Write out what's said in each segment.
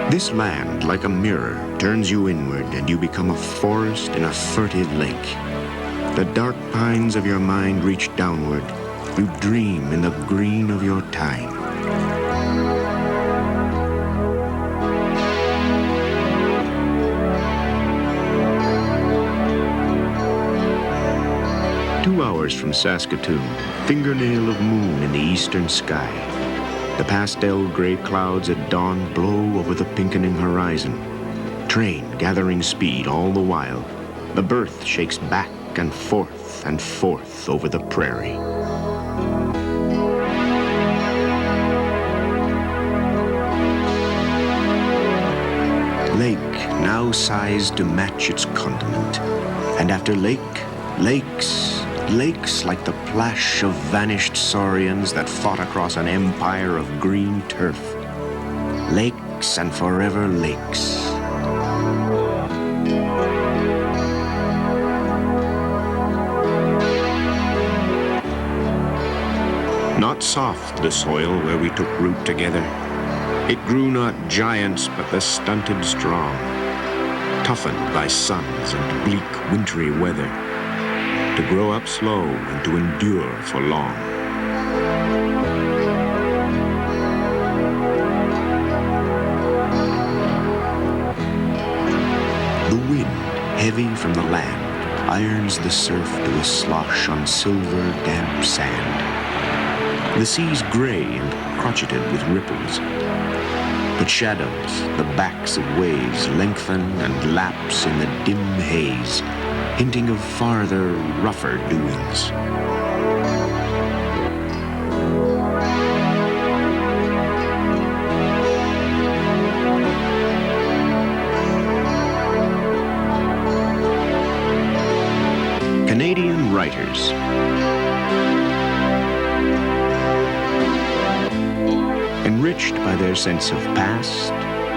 This land, like a mirror, turns you inward, and you become a forest in a furtive lake. The dark pines of your mind reach downward. You dream in the green of your time. Two hours from Saskatoon, fingernail of moon in the eastern sky. The pastel gray clouds at dawn blow over the pinkening horizon. Train gathering speed all the while. The berth shakes back and forth over the prairie. Lake now sized to match its continent. And after lake, lakes. Lakes like the plash of vanished saurians that fought across an empire of green turf. Lakes and forever lakes. Not soft the soil where we took root together. It grew not giants, but the stunted strong, toughened by suns and bleak wintry weather, to grow up slow and to endure for long. The wind, heavy from the land, irons the surf to a slosh on silver, damp sand. The sea's gray and crotcheted with ripples. But shadows, the backs of waves, lengthen and lapse in the dim haze, hinting of farther, rougher doings. Canadian writers. Enriched by their sense of past,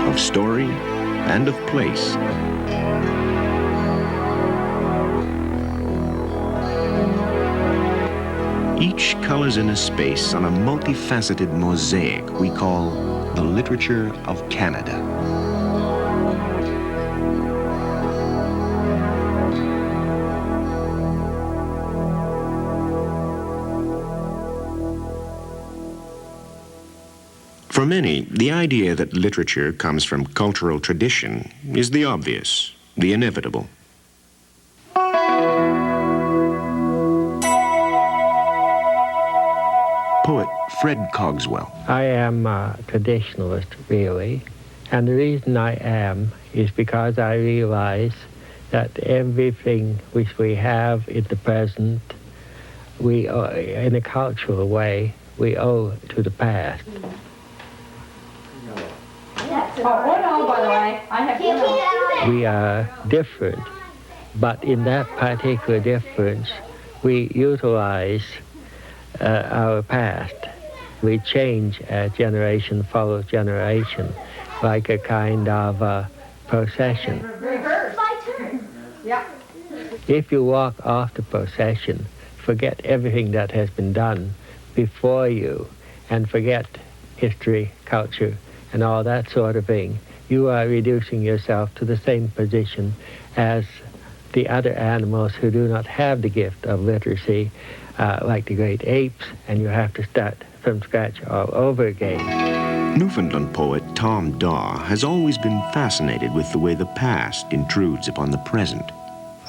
of story, and of place. Each colors in a space on a multifaceted mosaic we call the literature of Canada. For many, the idea that literature comes from cultural tradition is the obvious, the inevitable. Poet Fred Cogswell. I am a traditionalist, really, and the reason I am is because I realize that everything which we have in the present, we, in a cultural way, we owe to the past. We are different, but in that particular difference, we utilize our past. We change as generation follows generation, like a kind of procession. Reverse. My turn. Yeah. If you walk off the procession, forget everything that has been done before you, and forget history, culture, and all that sort of thing, you are reducing yourself to the same position as the other animals who do not have the gift of literacy, like the great apes, and you have to start from scratch all over again. Newfoundland poet Tom Daw has always been fascinated with the way the past intrudes upon the present.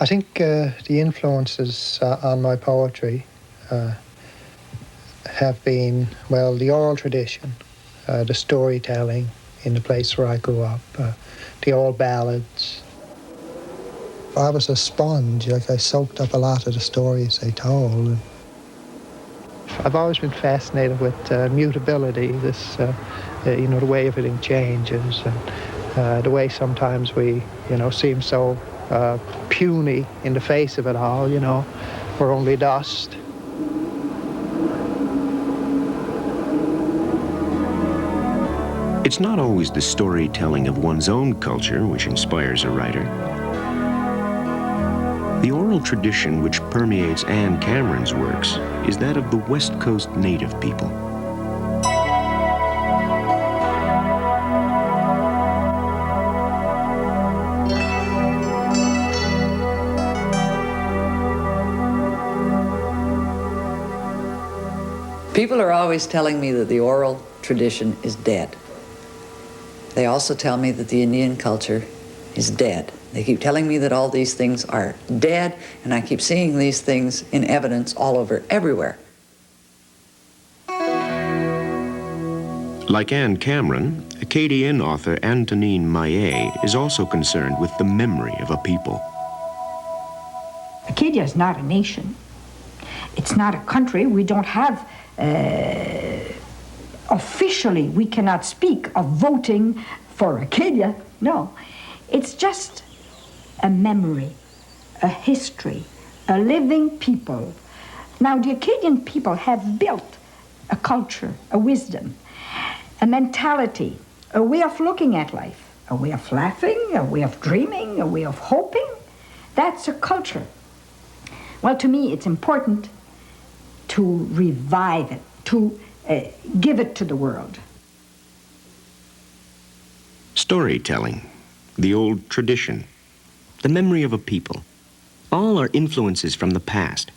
I think the influences on my poetry have been, well, the oral tradition, the storytelling in the place where I grew up, the old ballads. I was a sponge, like I soaked up a lot of the stories they told. I've always been fascinated with mutability, this, you know, the way everything changes, and the way sometimes we, you know, seem so puny in the face of it all, you know, we're only dust. It's not always the storytelling of one's own culture which inspires a writer. The oral tradition which permeates Anne Cameron's works is that of the West Coast native people. People are always telling me that the oral tradition is dead. They also tell me that the Indian culture is dead. They keep telling me that all these things are dead, and I keep seeing these things in evidence all over, everywhere. Like Anne Cameron, Acadian author Antonine Maillet is also concerned with the memory of a people. Acadia is not a nation. It's not a country. We don't have, officially, we cannot speak of voting for Acadia. No. It's just a memory, a history, a living people. Now, the Acadian people have built a culture, a wisdom, a mentality, a way of looking at life, a way of laughing, a way of dreaming, a way of hoping. That's a culture. Well, to me, it's important to revive it, to give it to the world. Storytelling, the old tradition, the memory of a people, all are influences from the past.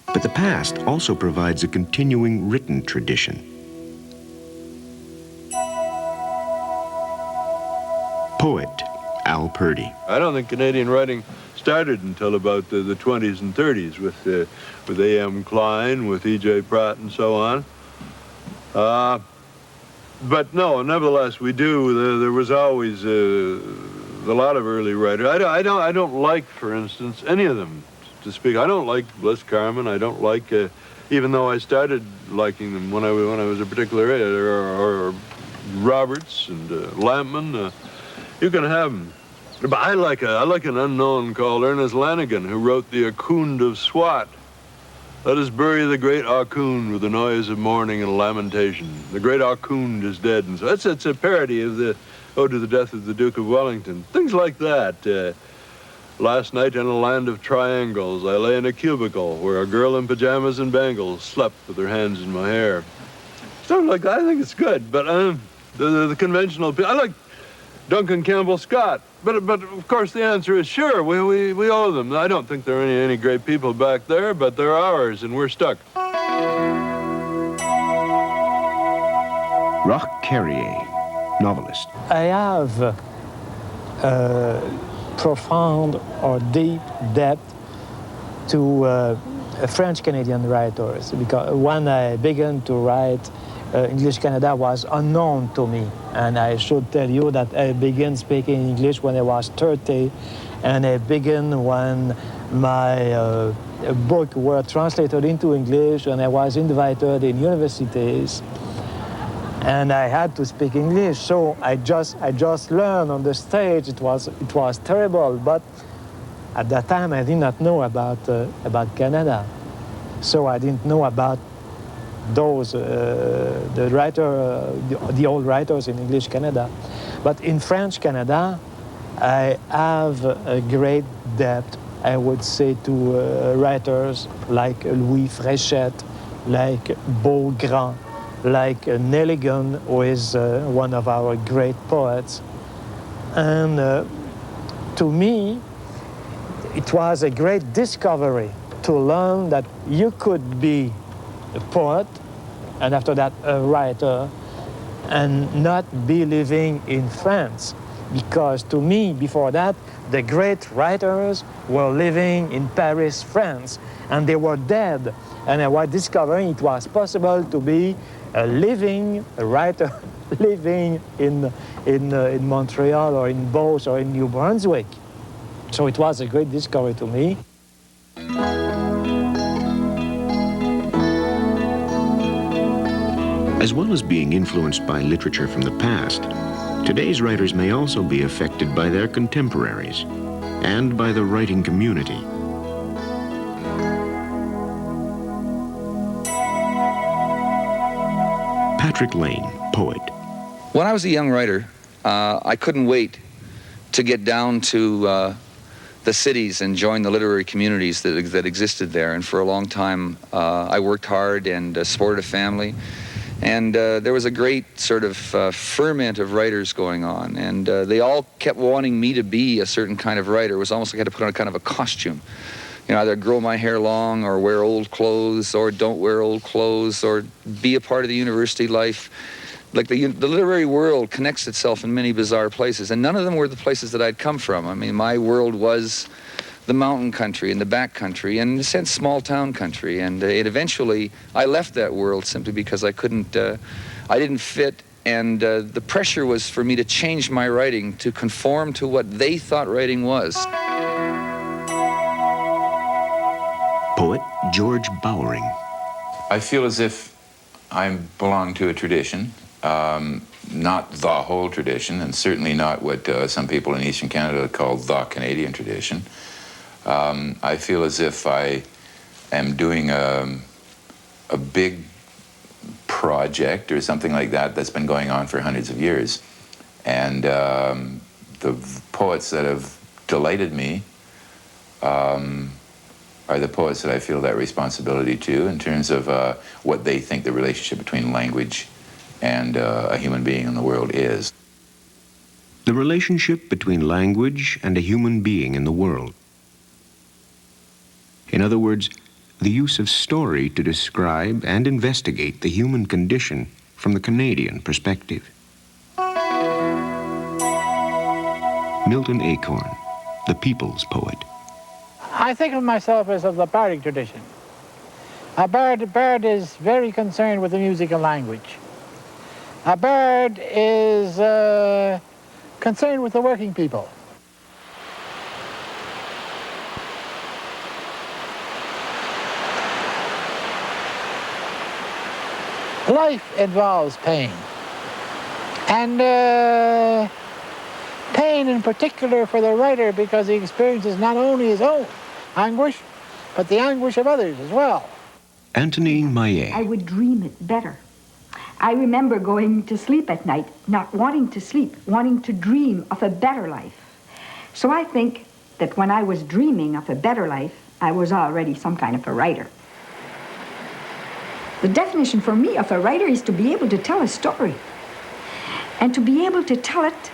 But the past also provides a continuing written tradition. Poet Al Purdy. I don't think Canadian writing started until about the 20s and 30s with A.M. Klein, with E.J. Pratt, and so on. But no, nevertheless, we do. There was always a lot of early writers. I don't like, for instance, any of them to speak. I don't like Bliss Carman. I don't like, even though I started liking them when I was a particular age, or Roberts and Lampman. You can have them. But I like an unknown called Ernest Lanigan, who wrote The Ahkoond of Swat. Let us bury the great Ahkoond with the noise of mourning and lamentation. The great Ahkoond is dead. And so it's a parody of the Ode to the Death of the Duke of Wellington. Things like that. Last night in a land of triangles, I lay in a cubicle where a girl in pajamas and bangles slept with her hands in my hair. Stuff like that. I think it's good. But the conventional people, I like Duncan Campbell Scott. But of course the answer is sure, we owe them. I don't think there are any great people back there, but they're ours, and we're stuck. Roch Carrier, novelist. I have a profound or deep depth to French-Canadian writers, because when I began to write English Canada was unknown to me, and I should tell you that I began speaking English when I was 30, and I began when my book were translated into English, and I was invited in universities, and I had to speak English. So I just learned on the stage. It was terrible, but at that time I did not know about Canada, so I didn't know about those, the old writers in English Canada. But in French Canada, I have a great depth, I would say, to writers like Louis Fréchette, like Beaugrand, like Nelligan, who is one of our great poets. And to me, it was a great discovery to learn that you could be a poet, and after that a writer, and not be living in France. Because to me, before that, the great writers were living in Paris, France, and they were dead. And I was discovering it was possible to be a living writer living in Montreal or in Beauce or in New Brunswick. So it was a great discovery to me. As well as being influenced by literature from the past, today's writers may also be affected by their contemporaries and by the writing community. Patrick Lane, poet. When I was a young writer, I couldn't wait to get down to the cities and join the literary communities that existed there. And for a long time, I worked hard and supported a family. And there was a great sort of ferment of writers going on. And they all kept wanting me to be a certain kind of writer. It was almost like I had to put on a kind of a costume. You know, either grow my hair long or wear old clothes or don't wear old clothes or be a part of the university life. Like the literary world connects itself in many bizarre places, and none of them were the places that I'd come from. I mean, my world was the mountain country and the back country and in a sense small town country, and eventually I left that world simply because I didn't fit, and the pressure was for me to change my writing to conform to what they thought writing was. Poet George Bowering. I feel as if I belong to a tradition, not the whole tradition, and certainly not what some people in Eastern Canada call the Canadian tradition. I feel as if I am doing a big project or something like that that's been going on for hundreds of years. And the poets that have delighted me are the poets that I feel that responsibility to in terms of what they think the relationship between language and a human being in the world is. The relationship between language and a human being in the world. In other words, the use of story to describe and investigate the human condition from the Canadian perspective. Milton Acorn, the people's poet. I think of myself as of the bardic tradition. A bard is very concerned with the music and language. A bard is concerned with the working people. Life involves pain. And pain in particular for the writer, because he experiences not only his own anguish, but the anguish of others as well. Antonine Maillet. I would dream it better. I remember going to sleep at night, not wanting to sleep, wanting to dream of a better life. So I think that when I was dreaming of a better life, I was already some kind of a writer. The definition for me of a writer is to be able to tell a story, and to be able to tell it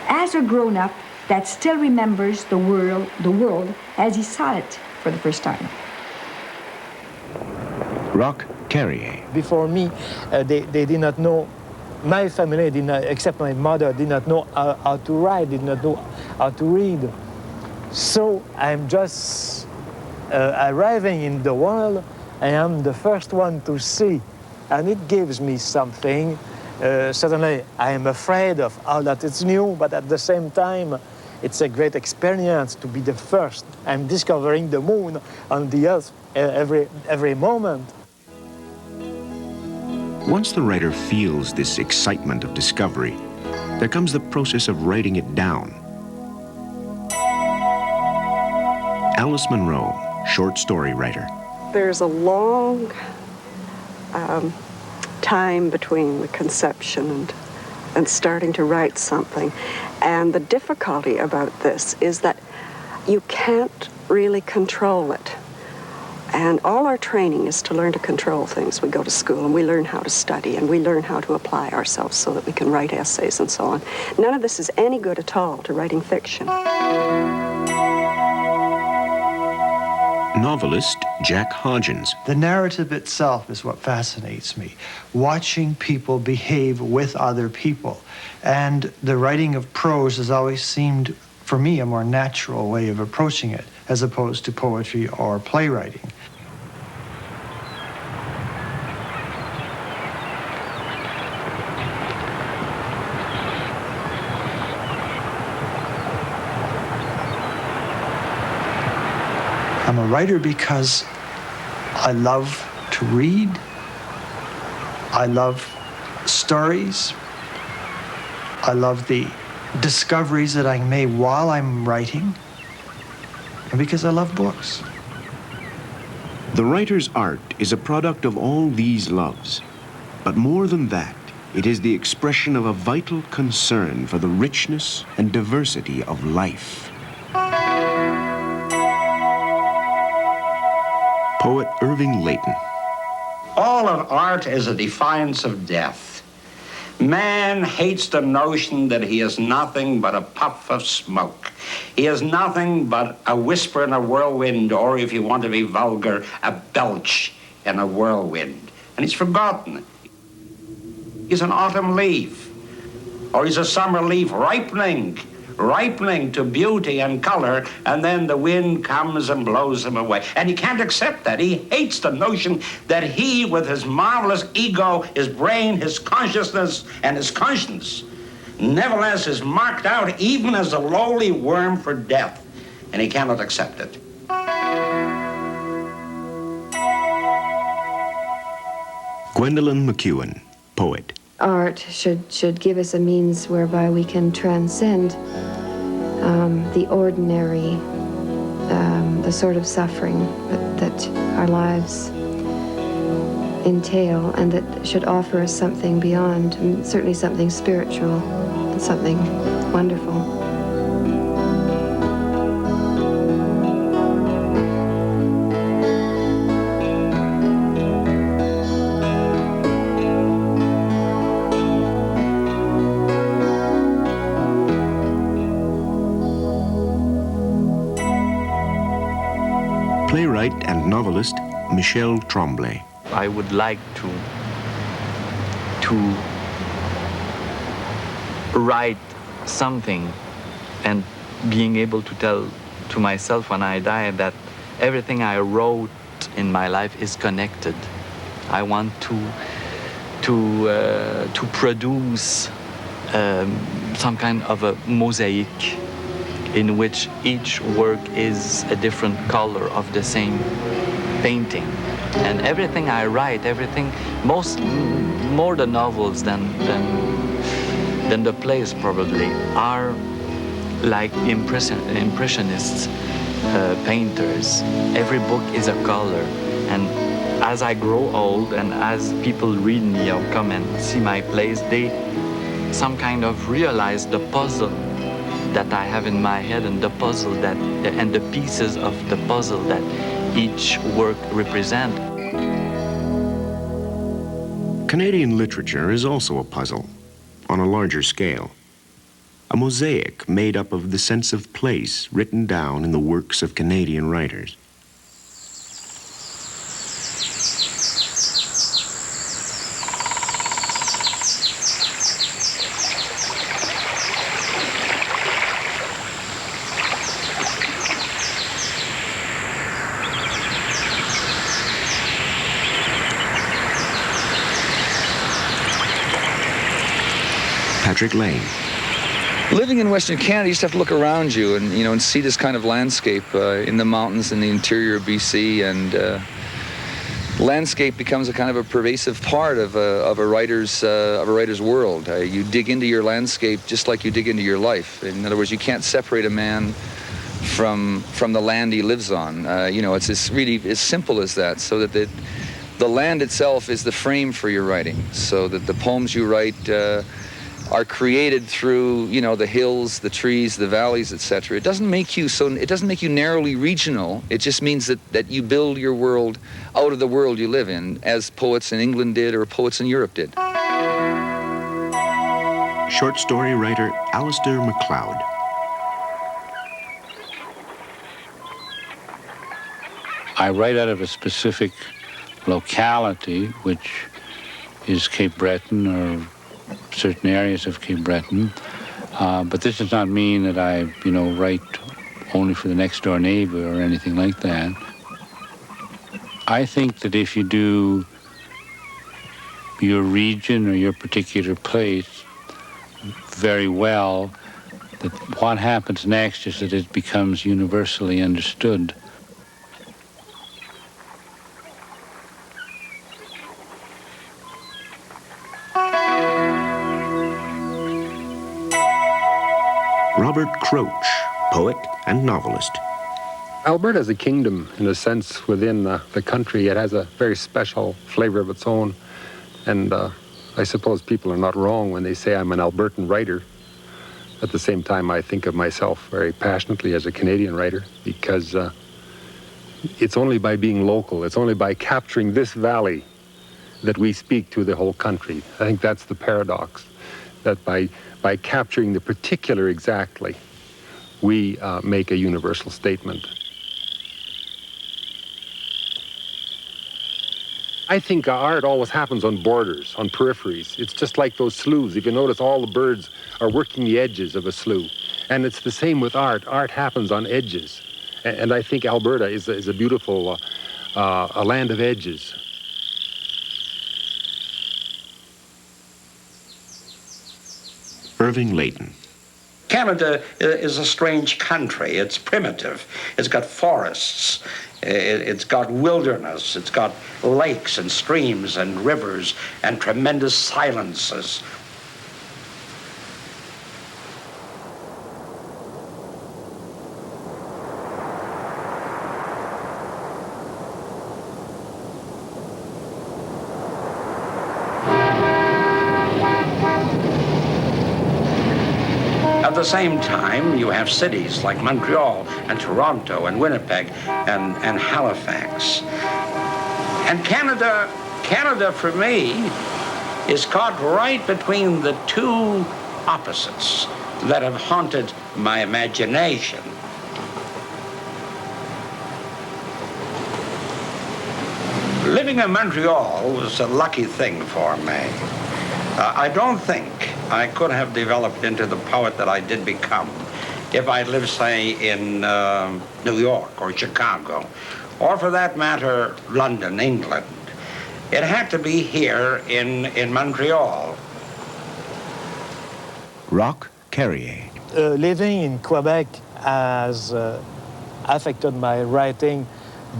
as a grown-up that still remembers the world as he saw it for the first time. Roch Carrier. Before me, they did not know, my family did not, except my mother, did not know how to write, did not know how to read. So I'm just arriving in the world. I am the first one to see, and it gives me something. Certainly, I am afraid of all that it's new, but at the same time, it's a great experience to be the first. I'm discovering the moon on the earth every moment. Once the writer feels this excitement of discovery, there comes the process of writing it down. Alice Munro, short story writer. There's a long time between the conception and starting to write something. And the difficulty about this is that you can't really control it. And all our training is to learn to control things. We go to school and we learn how to study and we learn how to apply ourselves so that we can write essays and so on. None of this is any good at all to writing fiction. Novelist Jack Hodgins. The narrative itself is what fascinates me. Watching people behave with other people. And the writing of prose has always seemed, for me, a more natural way of approaching it, as opposed to poetry or playwriting. I'm a writer because I love to read. I love stories. I love the discoveries that I make while I'm writing. And because I love books. The writer's art is a product of all these loves. But more than that, it is the expression of a vital concern for the richness and diversity of life. Poet Irving Layton. All of art is a defiance of death. Man hates the notion that he is nothing but a puff of smoke. He is nothing but a whisper in a whirlwind, or if you want to be vulgar, a belch in a whirlwind. And he's forgotten. He's an autumn leaf, or he's a summer leaf ripening to beauty and color, and then the wind comes and blows him away. And he can't accept that. He hates the notion that he, with his marvelous ego, his brain, his consciousness, and his conscience, nevertheless is marked out even as a lowly worm for death, and he cannot accept it. Gwendolyn McEwen, poet. Art should give us a means whereby we can transcend the ordinary, the sort of suffering that our lives entail, and that should offer us something beyond, and certainly something spiritual and something wonderful. Playwright and novelist Michel Tremblay. I would like to write something and being able to tell to myself when I die that everything I wrote in my life is connected. I want to produce some kind of a mosaic in which each work is a different color of the same painting. And everything I write, everything, more the novels than the plays probably, are like impressionists, painters. Every book is a color. And as I grow old and as people read me or come and see my plays, they some kind of realize the puzzle that I have in my head, and the puzzle and the pieces of the puzzle that each work represent. Canadian literature is also a puzzle, on a larger scale. A mosaic made up of the sense of place written down in the works of Canadian writers. Patrick Lane. Living in Western Canada, you just have to look around you and see this kind of landscape in the mountains in the interior of BC, and landscape becomes a kind of a pervasive part of a writer's world. You dig into your landscape just like you dig into your life. In other words, you can't separate a man from the land he lives on. It's really as simple as that. So that the land itself is the frame for your writing. So that the poems you write are created through the hills, the trees, the valleys, etc. It doesn't make you narrowly regional. It just means that you build your world out of the world you live in, as poets in England did or poets in Europe did. Short story writer Alistair MacLeod. I write out of a specific locality, which is Cape Breton or certain areas of Cape Breton. But this does not mean that I, write only for the next door neighbor or anything like that. I think that if you do your region or your particular place very well, that what happens next is that it becomes universally understood. Robert Crouch, poet and novelist. Alberta is a kingdom, in a sense, within the country. It has a very special flavor of its own. And I suppose people are not wrong when they say I'm an Albertan writer. At the same time, I think of myself very passionately as a Canadian writer, because it's only by being local, it's only by capturing this valley that we speak to the whole country. I think that's the paradox, that by capturing the particular exactly, we make a universal statement. I think art always happens on borders, on peripheries. It's just like those sloughs. If you notice, all the birds are working the edges of a slough. And it's the same with art. Art happens on edges. And I think Alberta is a beautiful a land of edges. Irving Layton. Canada is a strange country. It's primitive. It's got forests. It's got wilderness. It's got lakes and streams and rivers and tremendous silences. At the same time, you have cities like Montreal and Toronto and Winnipeg and Halifax. And Canada for me is caught right between the two opposites that have haunted my imagination. Living in Montreal was a lucky thing for me. I don't think I could have developed into the poet that I did become if I lived, say, in New York or Chicago, or for that matter, London, England. It had to be here in Montreal. Roch Carrier. Living in Quebec has affected my writing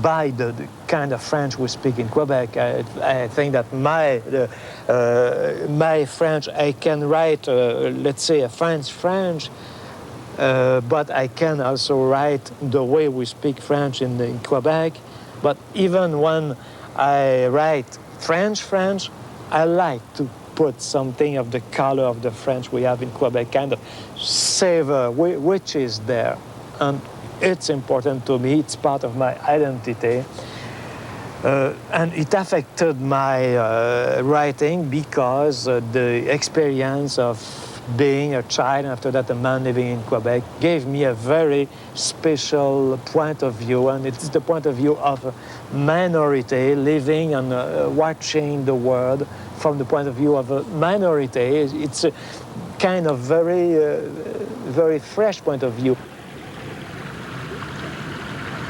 by the kind of French we speak in Quebec. I think that my French, I can write, let's say, a French, but I can also write the way we speak French in Quebec. But even when I write French, I like to put something of the color of the French we have in Quebec, kind of savor, which is there. And it's important to me, it's part of my identity. And it affected my writing because the experience of being a child, and after that a man living in Quebec, gave me a very special point of view, and it's the point of view of a minority living and watching the world from the point of view of a minority. It's a kind of very fresh point of view.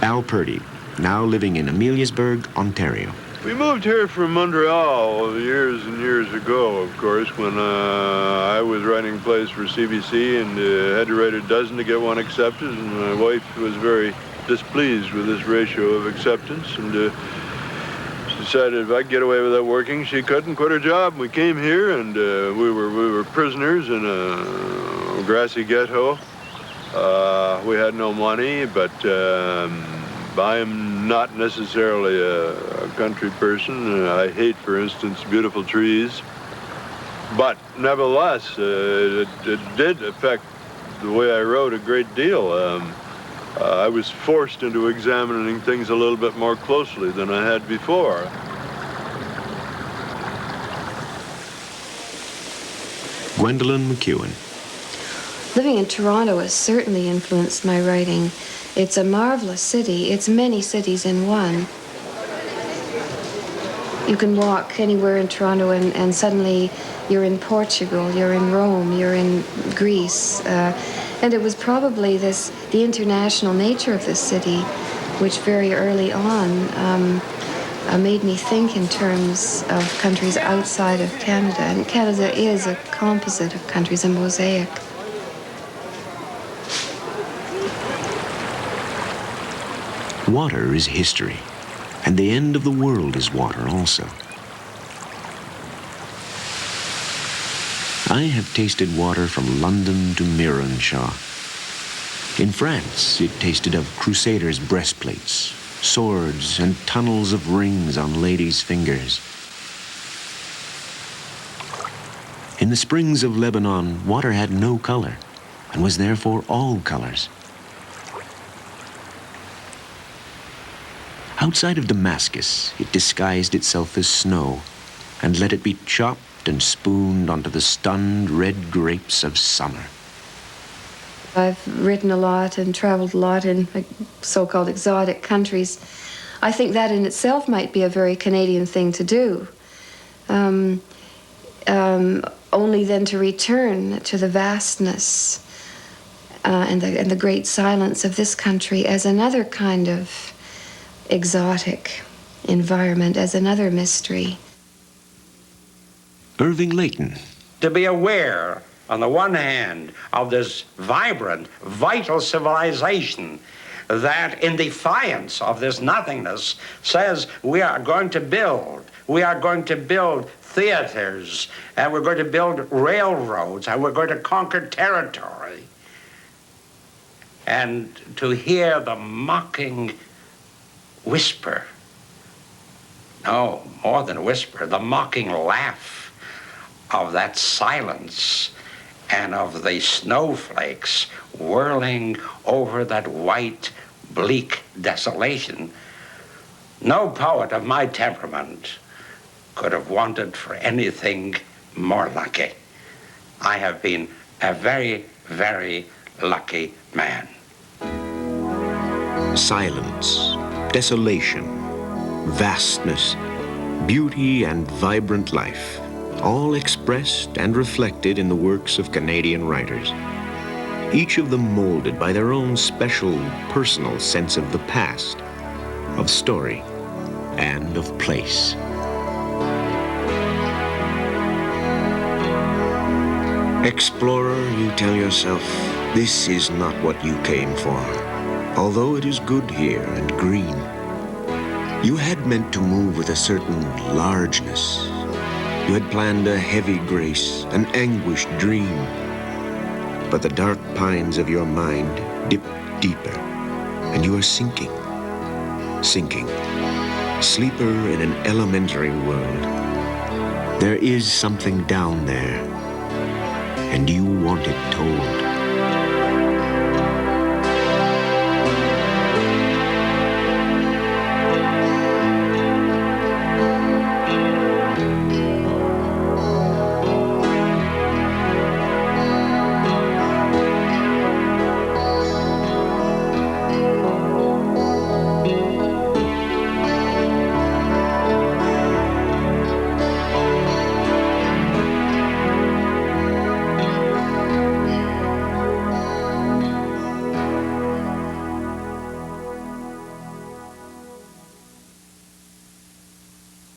Al Purdy, now living in Ameliasburg, Ontario. We moved here from Montreal years and years ago, of course, when I was writing plays for CBC and had to write a dozen to get one accepted, and my wife was very displeased with this ratio of acceptance, and she decided if I could get away without working, she couldn't quit her job. We came here, and we were prisoners in a grassy ghetto. We had no money, but I am not necessarily a country person. I hate, for instance, beautiful trees. But nevertheless, it did affect the way I wrote a great deal. I was forced into examining things a little bit more closely than I had before. Gwendolyn McEwen. Living in Toronto has certainly influenced my writing It's a marvelous city. It's many cities in one. You can walk anywhere in Toronto and suddenly you're in Portugal, you're in Rome, you're in Greece. And it was probably the international nature of this city, which very early on made me think in terms of countries outside of Canada. And Canada is a composite of countries, a mosaic. Water is history, and the end of the world is water also. I have tasted water from London to Mironshaw. In France, it tasted of crusaders' breastplates, swords, and tunnels of rings on ladies' fingers. In the springs of Lebanon, water had no color, and was therefore all colors. Outside of Damascus, it disguised itself as snow and let it be chopped and spooned onto the stunned red grapes of summer. I've written a lot and traveled a lot in so-called exotic countries. I think that in itself might be a very Canadian thing to do. Only then to return to the vastness and the great silence of this country as another kind of exotic environment, as another mystery. Irving Layton. To be aware, on the one hand, of this vibrant, vital civilization that, in defiance of this nothingness, says we are going to build theaters, and we're going to build railroads, and we're going to conquer territory. And to hear the mocking whisper, no, more than a whisper, the mocking laugh of that silence and of the snowflakes whirling over that white, bleak desolation. No poet of my temperament could have wanted for anything more lucky. I have been a very, very lucky man. Silence, desolation, vastness, beauty and vibrant life, all expressed and reflected in the works of Canadian writers, each of them molded by their own special, personal sense of the past, of story, and of place. Explorer, you tell yourself, this is not what you came for, although it is good here and green. You had meant to move with a certain largeness. You had planned a heavy grace, an anguished dream. But the dark pines of your mind dip deeper, and you are sinking, sleeper in an elementary world. There is something down there, and you want it told.